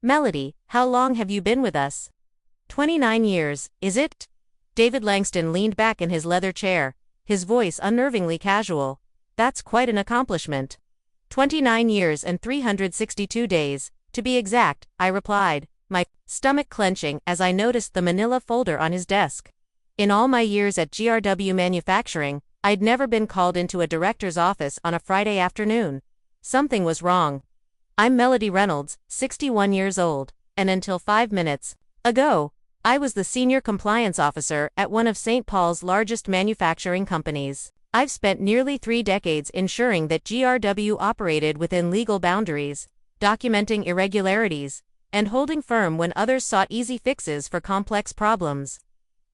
Melody, how long have you been with us? 29 years, is it? David Langston leaned back in his leather chair, his voice unnervingly casual. That's quite an accomplishment. 29 years and 362 days, to be exact, I replied, my stomach clenching as I noticed the manila folder on his desk. In all my years at GRW Manufacturing, I'd never been called into a director's office on a Friday afternoon. Something was wrong. I'm Melody Reynolds, 61 years old, and until 5 minutes ago, I was the senior compliance officer at one of St. Paul's largest manufacturing companies. I've spent nearly 3 decades ensuring that GRW operated within legal boundaries, documenting irregularities, and holding firm when others sought easy fixes for complex problems.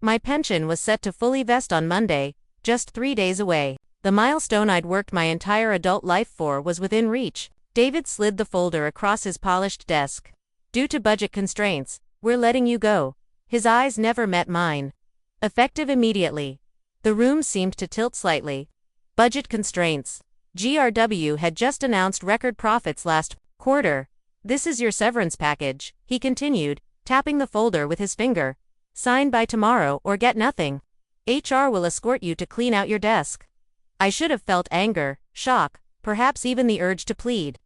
My pension was set to fully vest on Monday, just 3 days away. The milestone I'd worked my entire adult life for was within reach. David slid the folder across his polished desk. Due to budget constraints, we're letting you go. His eyes never met mine. Effective immediately. The room seemed to tilt slightly. Budget constraints. GRW had just announced record profits last quarter. This is your severance package, he continued, tapping the folder with his finger. Sign by tomorrow or get nothing. HR will escort you to clean out your desk. I should have felt anger, shock, perhaps even the urge to plead.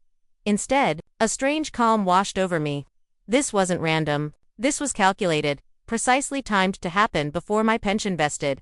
Instead, a strange calm washed over me. This wasn't random. This was calculated, precisely timed to happen before my pension vested.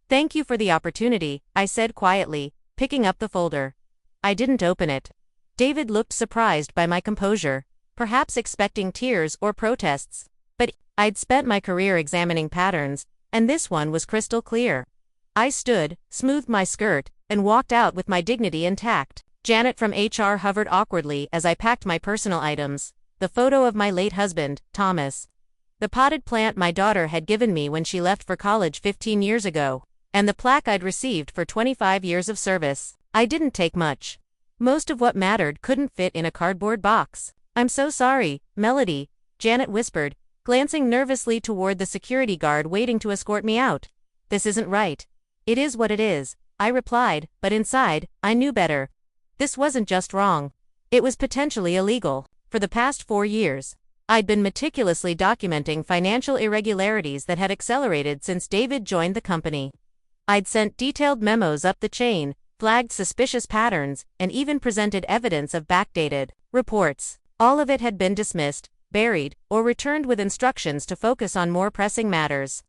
Thank you for the opportunity, I said quietly, picking up the folder. I didn't open it. David looked surprised by my composure, perhaps expecting tears or protests. But I'd spent my career examining patterns, and this one was crystal clear. I stood, smoothed my skirt, and walked out with my dignity intact. Janet from HR hovered awkwardly as I packed my personal items, the photo of my late husband, Thomas, the potted plant my daughter had given me when she left for college 15 years ago, and the plaque I'd received for 25 years of service. I didn't take much. Most of what mattered couldn't fit in a cardboard box. I'm so sorry, Melody, Janet whispered, glancing nervously toward the security guard waiting to escort me out. This isn't right. It is what it is, I replied, but inside, I knew better. This wasn't just wrong. It was potentially illegal. For the past 4 years, I'd been meticulously documenting financial irregularities that had accelerated since David joined the company. I'd sent detailed memos up the chain, flagged suspicious patterns, and even presented evidence of backdated reports. All of it had been dismissed, buried, or returned with instructions to focus on more pressing matters.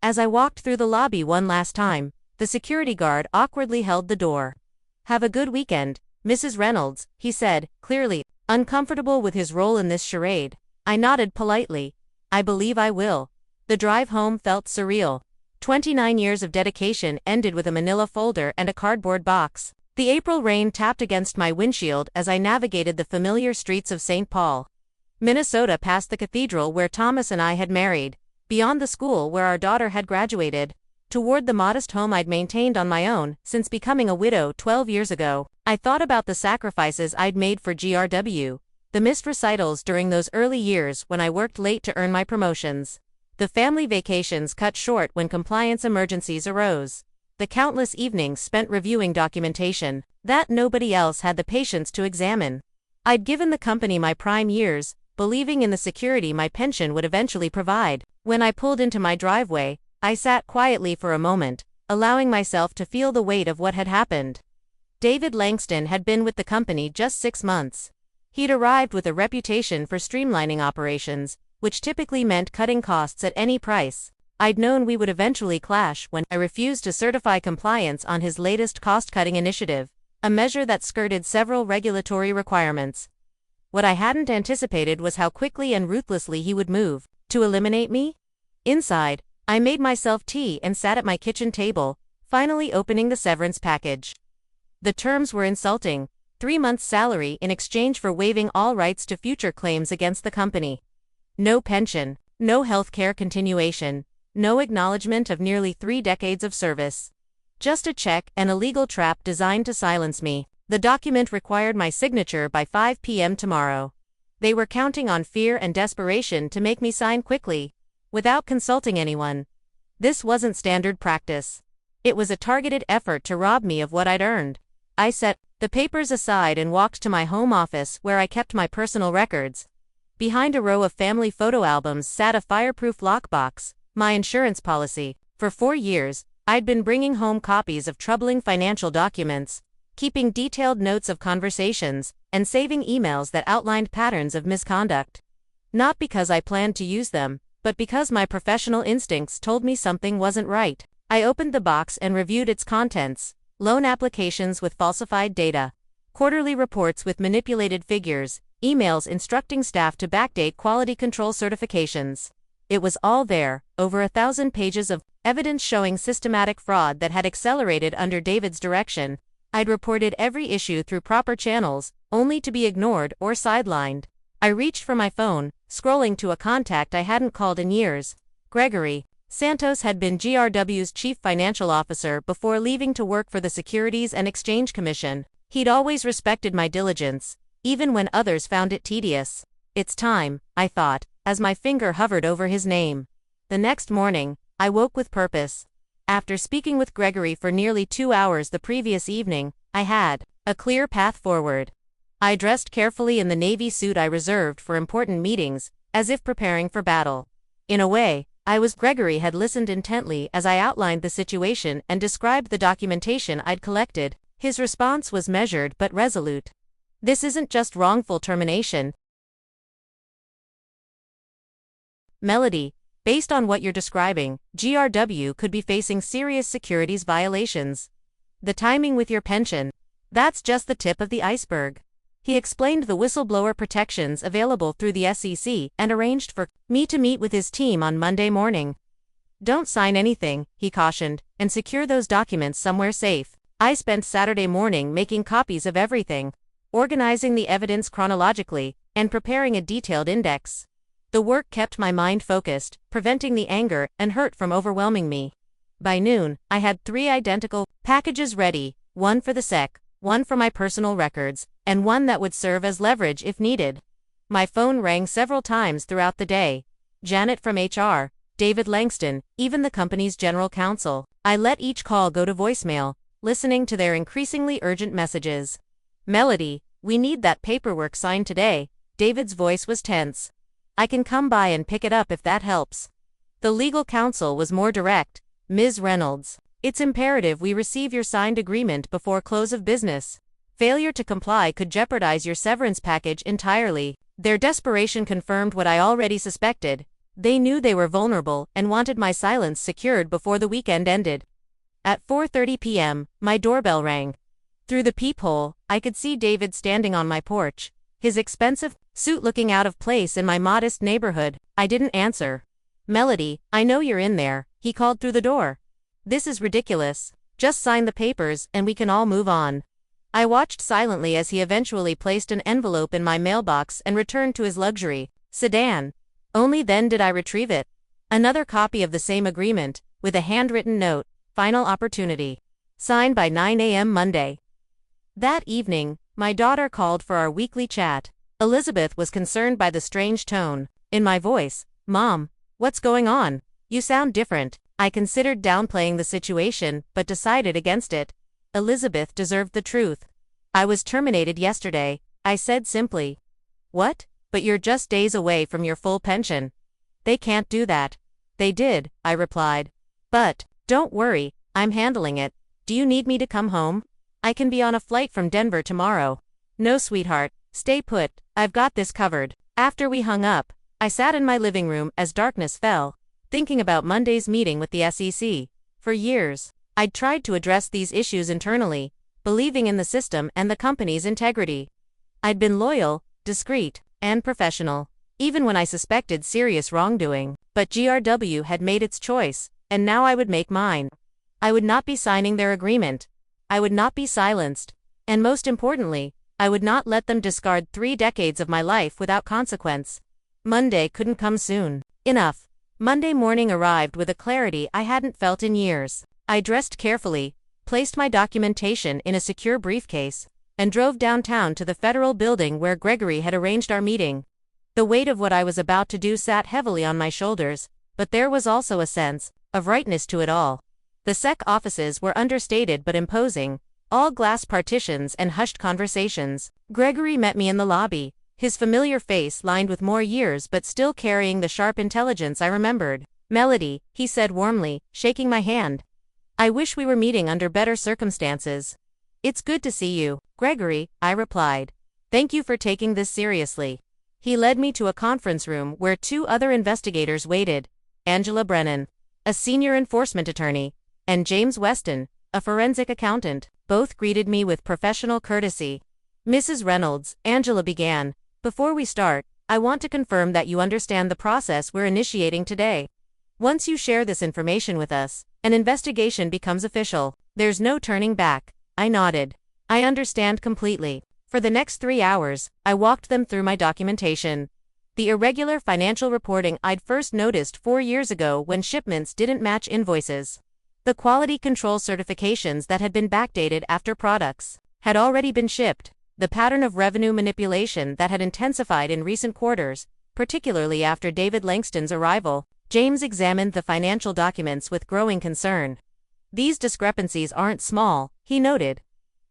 As I walked through the lobby one last time, the security guard awkwardly held the door. Have a good weekend, Mrs. Reynolds, he said, clearly uncomfortable with his role in this charade. I nodded politely. I believe I will. The drive home felt surreal. 29 years of dedication ended with a manila folder and a cardboard box. The April rain tapped against my windshield as I navigated the familiar streets of St. Paul, Minnesota, past the cathedral where Thomas and I had married, beyond the school where our daughter had graduated, toward the modest home I'd maintained on my own since becoming a widow 12 years ago. I thought about the sacrifices I'd made for GRW, the missed recitals during those early years when I worked late to earn my promotions, the family vacations cut short when compliance emergencies arose, the countless evenings spent reviewing documentation that nobody else had the patience to examine. I'd given the company my prime years, believing in the security my pension would eventually provide. When I pulled into my driveway, I sat quietly for a moment, allowing myself to feel the weight of what had happened. David Langston had been with the company just 6 months. He'd arrived with a reputation for streamlining operations, which typically meant cutting costs at any price. I'd known we would eventually clash when I refused to certify compliance on his latest cost-cutting initiative, a measure that skirted several regulatory requirements. What I hadn't anticipated was how quickly and ruthlessly he would move to eliminate me. Inside, I made myself tea and sat at my kitchen table, finally opening the severance package. The terms were insulting: 3 months' salary in exchange for waiving all rights to future claims against the company. No pension, no health care continuation, no acknowledgement of nearly 3 decades of service. Just a check and a legal trap designed to silence me. The document required my signature by 5 p.m. tomorrow. They were counting on fear and desperation to make me sign quickly, without consulting anyone. This wasn't standard practice. It was a targeted effort to rob me of what I'd earned. I set the papers aside and walked to my home office where I kept my personal records. Behind a row of family photo albums sat a fireproof lockbox, my insurance policy. For 4 years, I'd been bringing home copies of troubling financial documents, keeping detailed notes of conversations, and saving emails that outlined patterns of misconduct. Not because I planned to use them, but because my professional instincts told me something wasn't right. I opened the box and reviewed its contents: loan applications with falsified data, quarterly reports with manipulated figures, emails instructing staff to backdate quality control certifications. It was all there, over 1,000 pages of evidence showing systematic fraud that had accelerated under David's direction. I'd reported every issue through proper channels, only to be ignored or sidelined. I reached for my phone, scrolling to a contact I hadn't called in years. Gregory Santos had been GRW's chief financial officer before leaving to work for the Securities and Exchange Commission. He'd always respected my diligence, even when others found it tedious. It's time, I thought, as my finger hovered over his name. The next morning, I woke with purpose. After speaking with Gregory for nearly 2 hours the previous evening, I had a clear path forward. I dressed carefully in the navy suit I reserved for important meetings, as if preparing for battle. In a way, Gregory had listened intently as I outlined the situation and described the documentation I'd collected. His response was measured but resolute. This isn't just wrongful termination, Melody. Based on what you're describing, GRW could be facing serious securities violations. The timing with your pension, that's just the tip of the iceberg. He explained the whistleblower protections available through the SEC and arranged for me to meet with his team on Monday morning. Don't sign anything, he cautioned, and secure those documents somewhere safe. I spent Saturday morning making copies of everything, organizing the evidence chronologically, and preparing a detailed index. The work kept my mind focused, preventing the anger and hurt from overwhelming me. By noon, I had 3 identical packages ready, one for the SEC, one for my personal records, and one that would serve as leverage if needed. My phone rang several times throughout the day. Janet from HR, David Langston, even the company's general counsel. I let each call go to voicemail, listening to their increasingly urgent messages. Melody, we need that paperwork signed today. David's voice was tense. I can come by and pick it up if that helps. The legal counsel was more direct. Ms. Reynolds, it's imperative we receive your signed agreement before close of business. Failure to comply could jeopardize your severance package entirely. Their desperation confirmed what I already suspected. They knew they were vulnerable and wanted my silence secured before the weekend ended. At 4:30 p.m., my doorbell rang. Through the peephole, I could see David standing on my porch, his expensive suit looking out of place in my modest neighborhood. I didn't answer. Melody, I know you're in there, he called through the door. This is ridiculous. Just sign the papers and we can all move on. I watched silently as he eventually placed an envelope in my mailbox and returned to his luxury sedan. Only then did I retrieve it. Another copy of the same agreement, with a handwritten note, final opportunity. Signed by 9 a.m. Monday. That evening, my daughter called for our weekly chat. Elizabeth was concerned by the strange tone in my voice. Mom, what's going on? You sound different. I considered downplaying the situation, but decided against it. Elizabeth deserved the truth. I was terminated yesterday, I said simply. What? But you're just days away from your full pension. They can't do that. They did, I replied. But, don't worry, I'm handling it. Do you need me to come home? I can be on a flight from Denver tomorrow. No, sweetheart, stay put, I've got this covered. After we hung up, I sat in my living room as darkness fell, thinking about Monday's meeting with the SEC. For years, I'd tried to address these issues internally, believing in the system and the company's integrity. I'd been loyal, discreet, and professional, even when I suspected serious wrongdoing. But GRW had made its choice, and now I would make mine. I would not be signing their agreement. I would not be silenced. And most importantly, I would not let them discard 3 decades of my life without consequence. Monday couldn't come soon enough. Monday morning arrived with a clarity I hadn't felt in years. I dressed carefully, placed my documentation in a secure briefcase, and drove downtown to the federal building where Gregory had arranged our meeting. The weight of what I was about to do sat heavily on my shoulders, but there was also a sense of rightness to it all. The SEC offices were understated but imposing, all glass partitions and hushed conversations. Gregory met me in the lobby, his familiar face lined with more years but still carrying the sharp intelligence I remembered. "Melody," he said warmly, shaking my hand. "I wish we were meeting under better circumstances." "It's good to see you, Gregory," I replied. "Thank you for taking this seriously." He led me to a conference room where two other investigators waited, Angela Brennan, a senior enforcement attorney, and James Weston, a forensic accountant. Both greeted me with professional courtesy. "Mrs. Reynolds," Angela began, "before we start, I want to confirm that you understand the process we're initiating today. Once you share this information with us, an investigation becomes official. There's no turning back." I nodded. "I understand completely." For the next 3 hours, I walked them through my documentation. The irregular financial reporting I'd first noticed 4 years ago when shipments didn't match invoices. The quality control certifications that had been backdated after products had already been shipped. The pattern of revenue manipulation that had intensified in recent quarters, particularly after David Langston's arrival. James examined the financial documents with growing concern. "These discrepancies aren't small," he noted.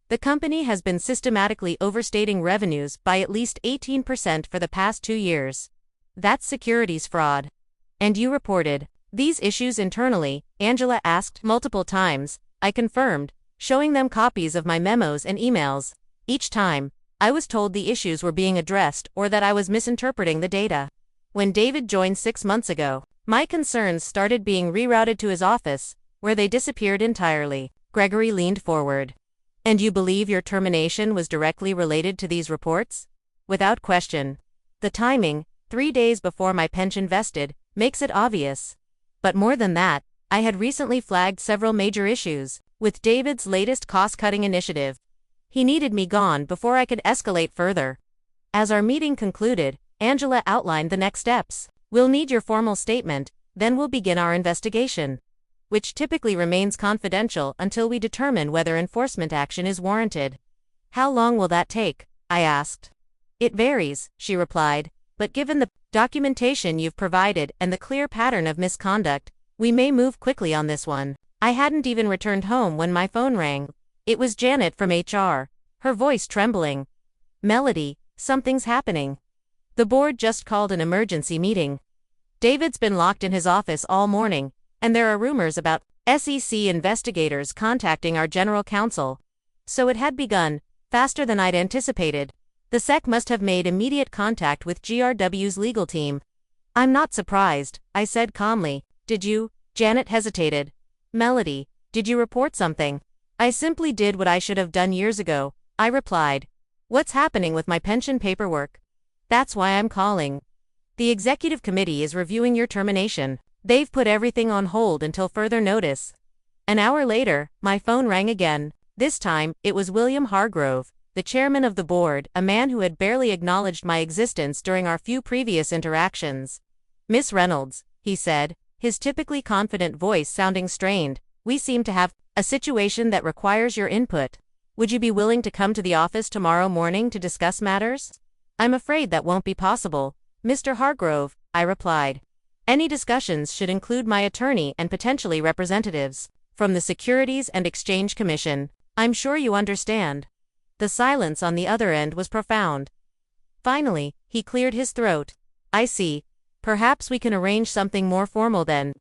"The company has been systematically overstating revenues by at least 18% for the past 2 years. That's securities fraud." "And you reported these issues internally?" Angela asked multiple times. I confirmed, showing them copies of my memos and emails. Each time, I was told the issues were being addressed or that I was misinterpreting the data. When David joined 6 months ago, my concerns started being rerouted to his office, where they disappeared entirely. Gregory leaned forward. "And you believe your termination was directly related to these reports?" "Without question. The timing, 3 days before my pension vested, makes it obvious. But more than that, I had recently flagged several major issues with David's latest cost-cutting initiative. He needed me gone before I could escalate further." As our meeting concluded, Angela outlined the next steps. "We'll need your formal statement, then we'll begin our investigation, which typically remains confidential until we determine whether enforcement action is warranted." "How long will that take?" I asked. "It varies," she replied, "but given the documentation you've provided and the clear pattern of misconduct, we may move quickly on this one." I hadn't even returned home when my phone rang. It was Janet from HR, her voice trembling. "Melody, something's happening. The board just called an emergency meeting. David's been locked in his office all morning, and there are rumors about SEC investigators contacting our general counsel." So it had begun, faster than I'd anticipated. The SEC must have made immediate contact with GRW's legal team. "I'm not surprised," I said calmly. "Did you?" Janet hesitated. "Melody, did you report something?" "I simply did what I should have done years ago," I replied. "What's happening with my pension paperwork?" "That's why I'm calling. The executive committee is reviewing your termination. They've put everything on hold until further notice." An hour later, my phone rang again. This time, it was William Hargrove, the chairman of the board, a man who had barely acknowledged my existence during our few previous interactions. "Miss Reynolds," he said, his typically confident voice sounding strained, "we seem to have a situation that requires your input. Would you be willing to come to the office tomorrow morning to discuss matters?" "I'm afraid that won't be possible, Mr. Hargrove," I replied. "Any discussions should include my attorney and potentially representatives from the Securities and Exchange Commission. I'm sure you understand." The silence on the other end was profound. Finally, he cleared his throat. "I see. Perhaps we can arrange something more formal then."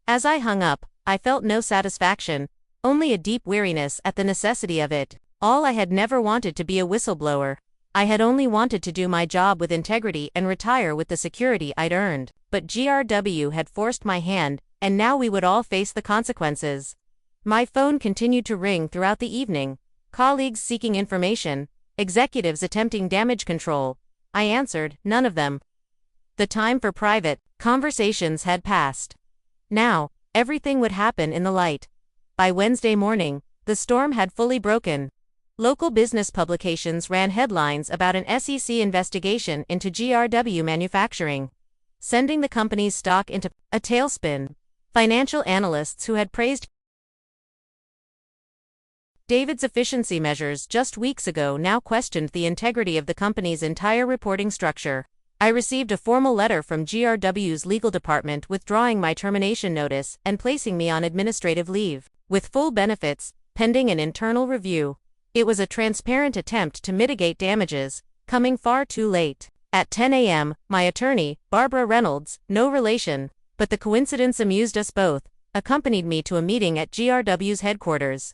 As I hung up, I felt no satisfaction, only a deep weariness at the necessity of it. I had never wanted to be a whistleblower. I had only wanted to do my job with integrity and retire with the security I'd earned. But GRW had forced my hand, and now we would all face the consequences. My phone continued to ring throughout the evening. Colleagues seeking information, executives attempting damage control. I answered none of them. The time for private conversations had passed. Now, everything would happen in the light. By Wednesday morning, the storm had fully broken. Local business publications ran headlines about an SEC investigation into GRW manufacturing, sending the company's stock into a tailspin. Financial analysts who had praised David's efficiency measures just weeks ago now questioned the integrity of the company's entire reporting structure. I received a formal letter from GRW's legal department withdrawing my termination notice and placing me on administrative leave, with full benefits, pending an internal review. It was a transparent attempt to mitigate damages, coming far too late. At 10 a.m., my attorney, Barbara Reynolds, no relation, but the coincidence amused us both, accompanied me to a meeting at GRW's headquarters.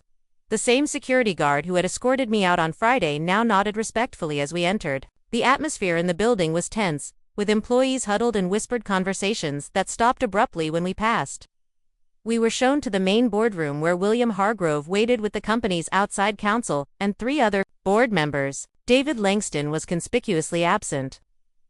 The same security guard who had escorted me out on Friday now nodded respectfully as we entered. The atmosphere in the building was tense, with employees huddled in whispered conversations that stopped abruptly when we passed. We were shown to the main boardroom where William Hargrove waited with the company's outside counsel and 3 other board members. David Langston was conspicuously absent.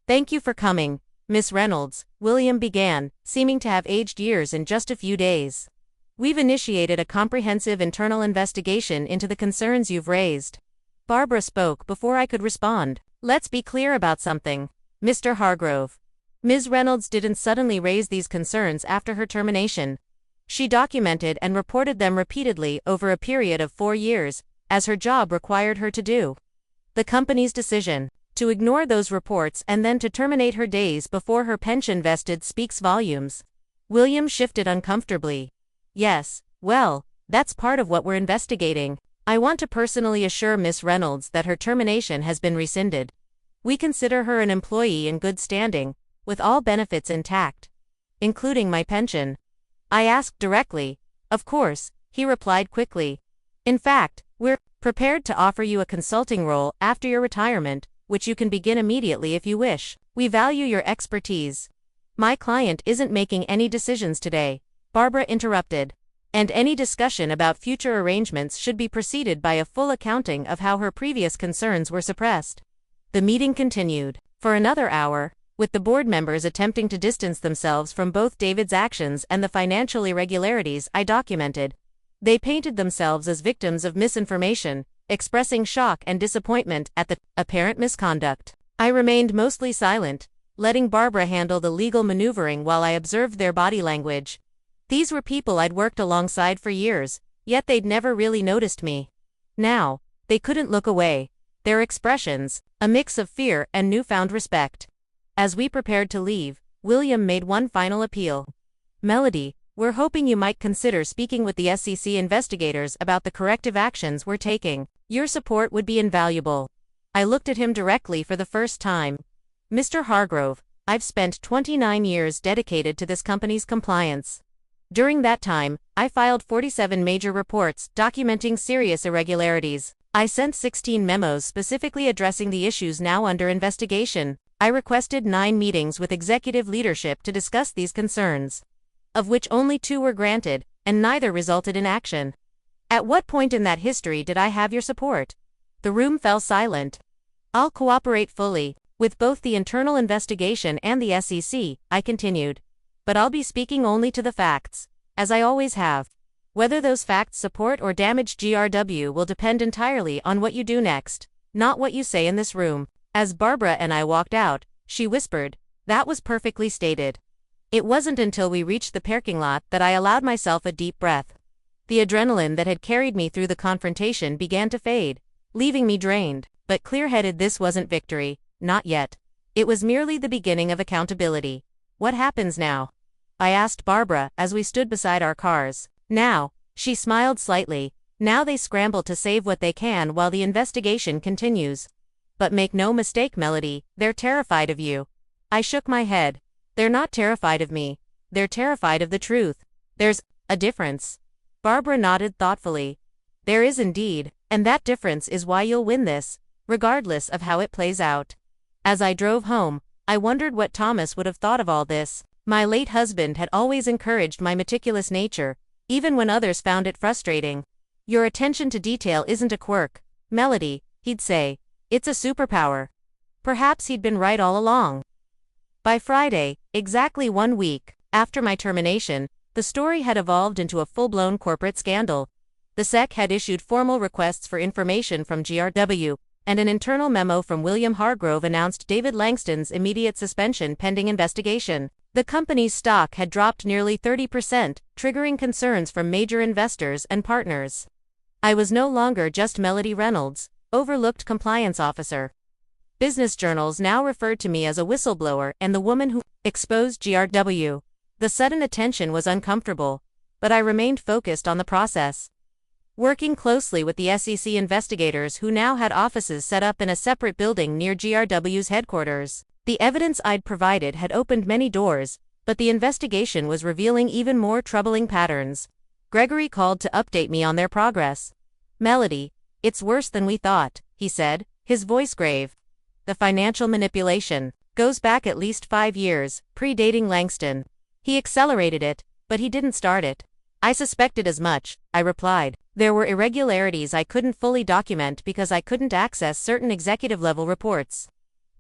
"Thank you for coming, Miss Reynolds," William began, seeming to have aged years in just a few days. "We've initiated a comprehensive internal investigation into the concerns you've raised." Barbara spoke before I could respond. "Let's be clear about something, Mr. Hargrove. Ms. Reynolds didn't suddenly raise these concerns after her termination. She documented and reported them repeatedly over a period of 4 years, as her job required her to do. The company's decision to ignore those reports and then to terminate her days before her pension vested speaks volumes." William shifted uncomfortably. "Yes, well, that's part of what we're investigating. I want to personally assure Miss Reynolds that her termination has been rescinded. We consider her an employee in good standing, with all benefits intact, including my pension." I asked directly. "Of course," he replied quickly. "In fact, we're prepared to offer you a consulting role after your retirement, which you can begin immediately if you wish. We value your expertise." "My client isn't making any decisions today," Barbara interrupted. "And any discussion about future arrangements should be preceded by a full accounting of how her previous concerns were suppressed." The meeting continued for another hour, with the board members attempting to distance themselves from both David's actions and the financial irregularities I documented. They painted themselves as victims of misinformation, expressing shock and disappointment at the apparent misconduct. I remained mostly silent, letting Barbara handle the legal maneuvering while I observed their body language. These were people I'd worked alongside for years, yet they'd never really noticed me. Now, they couldn't look away. Their expressions, a mix of fear and newfound respect. As we prepared to leave, William made one final appeal. "Melody, we're hoping you might consider speaking with the SEC investigators about the corrective actions we're taking. Your support would be invaluable." I looked at him directly for the first time. "Mr. Hargrove, I've spent 29 years dedicated to this company's compliance. During that time, I filed 47 major reports documenting serious irregularities. I sent 16 memos specifically addressing the issues now under investigation. I requested 9 meetings with executive leadership to discuss these concerns, of which only 2 were granted, and neither resulted in action. At what point in that history did I have your support?" The room fell silent. "I'll cooperate fully with both the internal investigation and the SEC," I continued. "But I'll be speaking only to the facts, as I always have. Whether those facts support or damage GRW will depend entirely on what you do next, not what you say in this room." As Barbara and I walked out, she whispered, "That was perfectly stated." It wasn't until we reached the parking lot that I allowed myself a deep breath. The adrenaline that had carried me through the confrontation began to fade, leaving me drained, but clear-headed. This wasn't victory, not yet. It was merely the beginning of accountability. "What happens now?" I asked Barbara as we stood beside our cars. "Now," she smiled slightly, "now they scramble to save what they can while the investigation continues. But make no mistake, Melody, they're terrified of you." I shook my head. "They're not terrified of me. They're terrified of the truth. There's a difference." Barbara nodded thoughtfully. "There is indeed, and that difference is why you'll win this, regardless of how it plays out." As I drove home, I wondered what Thomas would have thought of all this. My late husband had always encouraged my meticulous nature, even when others found it frustrating. "Your attention to detail isn't a quirk, Melody," he'd say. "It's a superpower." Perhaps he'd been right all along. By Friday, exactly 1 week after my termination, the story had evolved into a full-blown corporate scandal. The SEC had issued formal requests for information from GRW, and an internal memo from William Hargrove announced David Langston's immediate suspension pending investigation. The company's stock had dropped nearly 30%, triggering concerns from major investors and partners. I was no longer just Melody Reynolds, overlooked compliance officer. Business journals now referred to me as a whistleblower and the woman who exposed GRW. The sudden attention was uncomfortable, but I remained focused on the process. working closely with the SEC investigators who now had offices set up in a separate building near GRW's headquarters. The evidence I'd provided had opened many doors, but the investigation was revealing even more troubling patterns. Gregory called to update me on their progress. "Melody, it's worse than we thought," he said, his voice grave. "The financial manipulation goes back at least 5 years, predating Langston. He accelerated it, but he didn't start it." "I suspected as much," I replied. "There were irregularities I couldn't fully document because I couldn't access certain executive-level reports."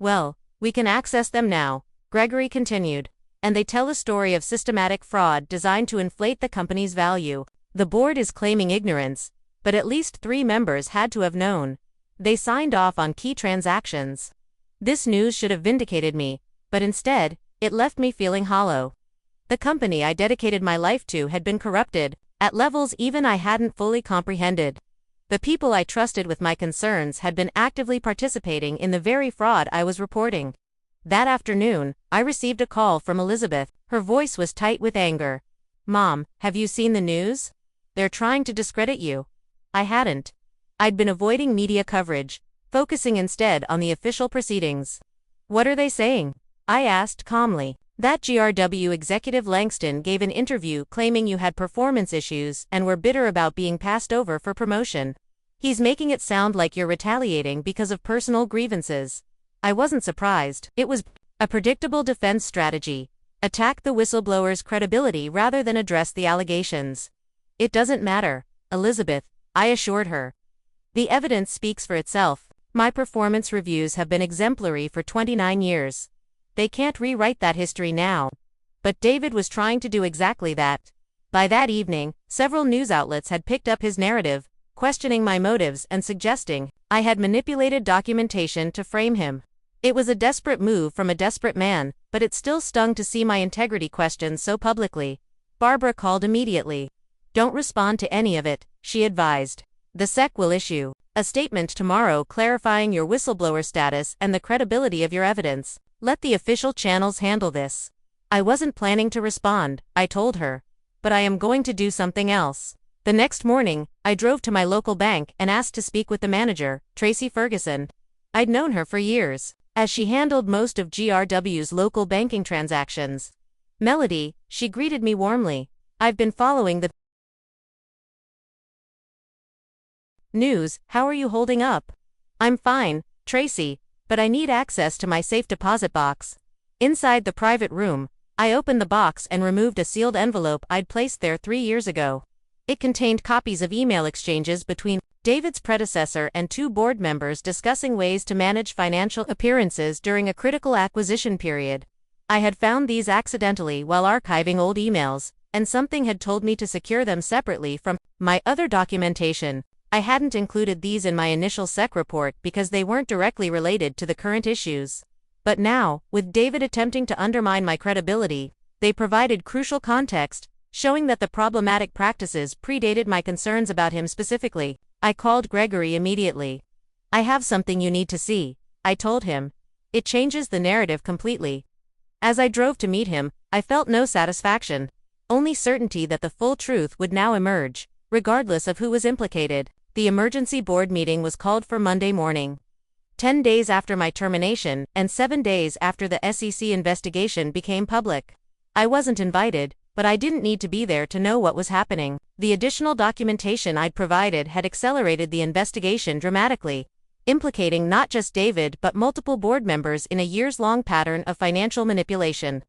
"Well, we can access them now," Gregory continued. "And they tell a story of systematic fraud designed to inflate the company's value. The board is claiming ignorance, but at least 3 members had to have known. They signed off on key transactions." This news should have vindicated me, but instead, it left me feeling hollow. The company I dedicated my life to had been corrupted, at levels even I hadn't fully comprehended. The people I trusted with my concerns had been actively participating in the very fraud I was reporting. That afternoon, I received a call from Elizabeth. Her voice was tight with anger. "Mom, have you seen the news? They're trying to discredit you." I hadn't. I'd been avoiding media coverage, focusing instead on the official proceedings. "What are they saying?" I asked calmly. "That GRW executive Langston gave an interview claiming you had performance issues and were bitter about being passed over for promotion. He's making it sound like you're retaliating because of personal grievances." I wasn't surprised. It was a predictable defense strategy. Attack the whistleblower's credibility rather than address the allegations. "It doesn't matter, Elizabeth," I assured her. "The evidence speaks for itself. My performance reviews have been exemplary for 29 years. They can't rewrite that history now." But David was trying to do exactly that. By that evening, several news outlets had picked up his narrative, questioning my motives and suggesting I had manipulated documentation to frame him. It was a desperate move from a desperate man, but it still stung to see my integrity questioned so publicly. Barbara called immediately. "Don't respond to any of it," she advised. "The SEC will issue a statement tomorrow clarifying your whistleblower status and the credibility of your evidence. Let the official channels handle this." I wasn't planning to respond, I told her. But I am going to do something else. The next morning, I drove to my local bank and asked to speak with the manager, Tracy Ferguson. I'd known her for years, as she handled most of GRW's local banking transactions. "Melody," she greeted me warmly. "I've been following the news. How are you holding up?" "I'm fine, Tracy, but I need access to my safe deposit box." Inside the private room, I opened the box and removed a sealed envelope I'd placed there 3 years ago. It contained copies of email exchanges between David's predecessor and 2 board members discussing ways to manage financial appearances during a critical acquisition period. I had found these accidentally while archiving old emails, and something had told me to secure them separately from my other documentation. I hadn't included these in my initial SEC report because they weren't directly related to the current issues. But now, with David attempting to undermine my credibility, they provided crucial context, showing that the problematic practices predated my concerns about him specifically. I called Gregory immediately. "I have something you need to see," I told him. "It changes the narrative completely." As I drove to meet him, I felt no satisfaction, only certainty that the full truth would now emerge, regardless of who was implicated. The emergency board meeting was called for Monday morning. 10 days after my termination, and 7 days after the SEC investigation became public. I wasn't invited, but I didn't need to be there to know what was happening. The additional documentation I'd provided had accelerated the investigation dramatically, implicating not just David but multiple board members in a years-long pattern of financial manipulation.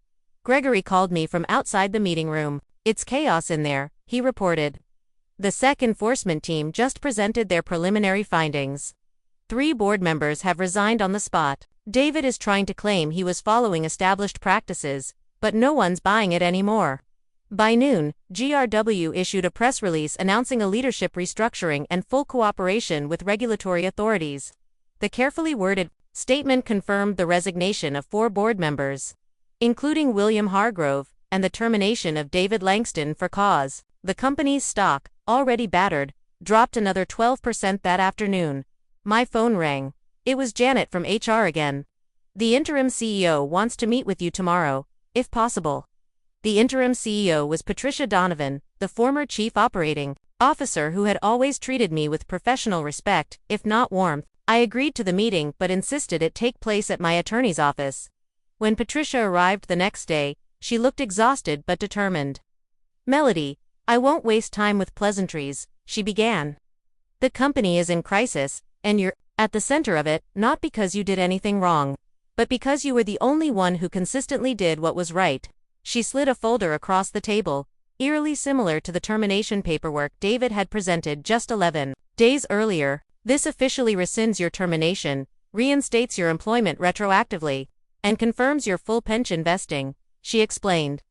Gregory called me from outside the meeting room. "It's chaos in there," he reported. The SEC enforcement team just presented their preliminary findings. 3 board members have resigned on the spot. David is trying to claim he was following established practices, but no one's buying it anymore. By noon, GRW issued a press release announcing a leadership restructuring and full cooperation with regulatory authorities. The carefully worded statement confirmed the resignation of 4 board members, including William Hargrove, and the termination of David Langston for cause. The company's stock, already battered, dropped another 12% that afternoon. My phone rang. It was Janet from HR again. "The interim CEO wants to meet with you tomorrow, if possible." The interim CEO was Patricia Donovan, the former chief operating officer who had always treated me with professional respect, if not warmth. I agreed to the meeting but insisted it take place at my attorney's office. When Patricia arrived the next day, she looked exhausted but determined. "Melody, I won't waste time with pleasantries," she began. "The company is in crisis, and you're at the center of it, not because you did anything wrong, but because you were the only one who consistently did what was right." She slid a folder across the table, eerily similar to the termination paperwork David had presented just 11 days earlier. "This officially rescinds your termination, reinstates your employment retroactively, and confirms your full pension vesting," she explained.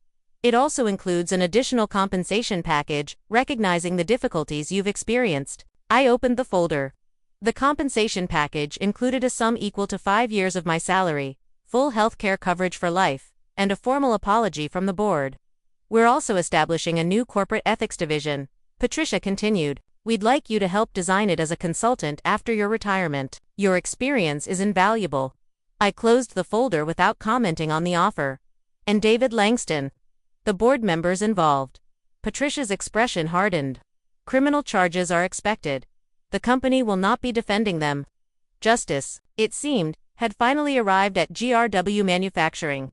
"It also includes an additional compensation package, recognizing the difficulties you've experienced." I opened the folder. The compensation package included a sum equal to 5 years of my salary, full healthcare coverage for life, and a formal apology from the board. "We're also establishing a new corporate ethics division," Patricia continued. "We'd like you to help design it as a consultant after your retirement. Your experience is invaluable." I closed the folder without commenting on the offer. "And David Langston? The board members involved?" Patricia's expression hardened. "Criminal charges are expected. The company will not be defending them." Justice, it seemed, had finally arrived at GRW Manufacturing.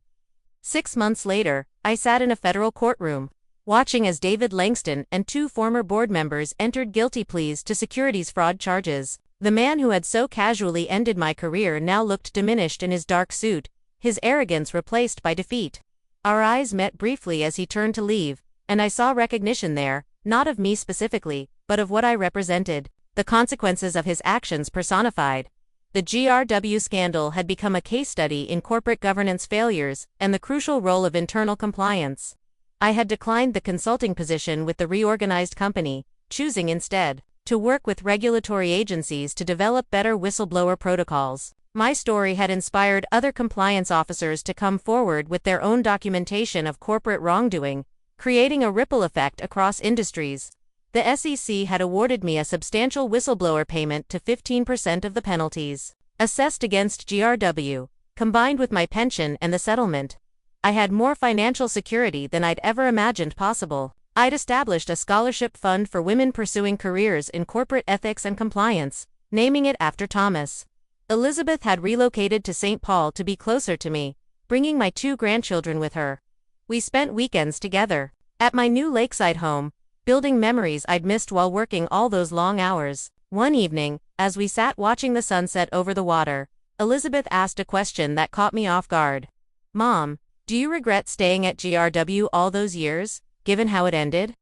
6 months later, I sat in a federal courtroom, watching as David Langston and 2 former board members entered guilty pleas to securities fraud charges. The man who had so casually ended my career now looked diminished in his dark suit, his arrogance replaced by defeat. Our eyes met briefly as he turned to leave, and I saw recognition there, not of me specifically, but of what I represented, the consequences of his actions personified. The GRW scandal had become a case study in corporate governance failures and the crucial role of internal compliance. I had declined the consulting position with the reorganized company, choosing instead to work with regulatory agencies to develop better whistleblower protocols. My story had inspired other compliance officers to come forward with their own documentation of corporate wrongdoing, creating a ripple effect across industries. The SEC had awarded me a substantial whistleblower payment to 15% of the penalties assessed against GRW, combined with my pension and the settlement. I had more financial security than I'd ever imagined possible. I'd established a scholarship fund for women pursuing careers in corporate ethics and compliance, naming it after Thomas. Elizabeth had relocated to St. Paul to be closer to me, bringing my 2 grandchildren with her. We spent weekends together at my new lakeside home, building memories I'd missed while working all those long hours. One evening, as we sat watching the sunset over the water, Elizabeth asked a question that caught me off guard. "Mom, do you regret staying at GRW all those years, given how it ended?"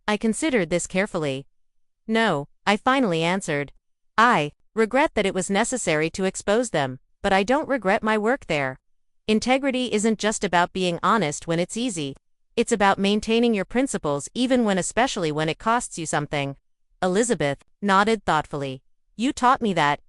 I considered this carefully. "No," I finally answered. "I regret that it was necessary to expose them, but I don't regret my work there. Integrity isn't just about being honest when it's easy. It's about maintaining your principles especially when it costs you something." Elizabeth nodded thoughtfully. "You taught me that,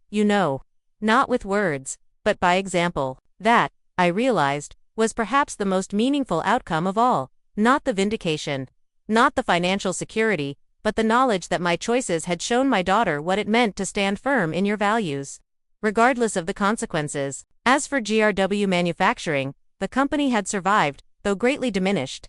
not with words, but by example." That, I realized, was perhaps the most meaningful outcome of all. Not the vindication, not the financial security, but the knowledge that my choices had shown my daughter what it meant to stand firm in your values, regardless of the consequences. As for GRW Manufacturing, the company had survived, though greatly diminished.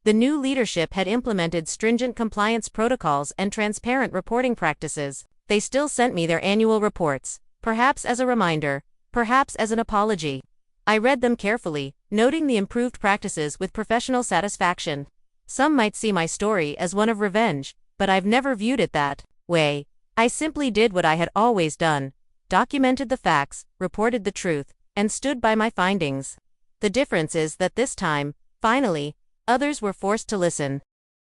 The new leadership had implemented stringent compliance protocols and transparent reporting practices. They still sent me their annual reports, perhaps as a reminder, perhaps as an apology. I read them carefully, noting the improved practices with professional satisfaction. Some might see my story as one of revenge, but I've never viewed it that way. I simply did what I had always done, documented the facts, reported the truth, and stood by my findings. The difference is that this time, finally, others were forced to listen.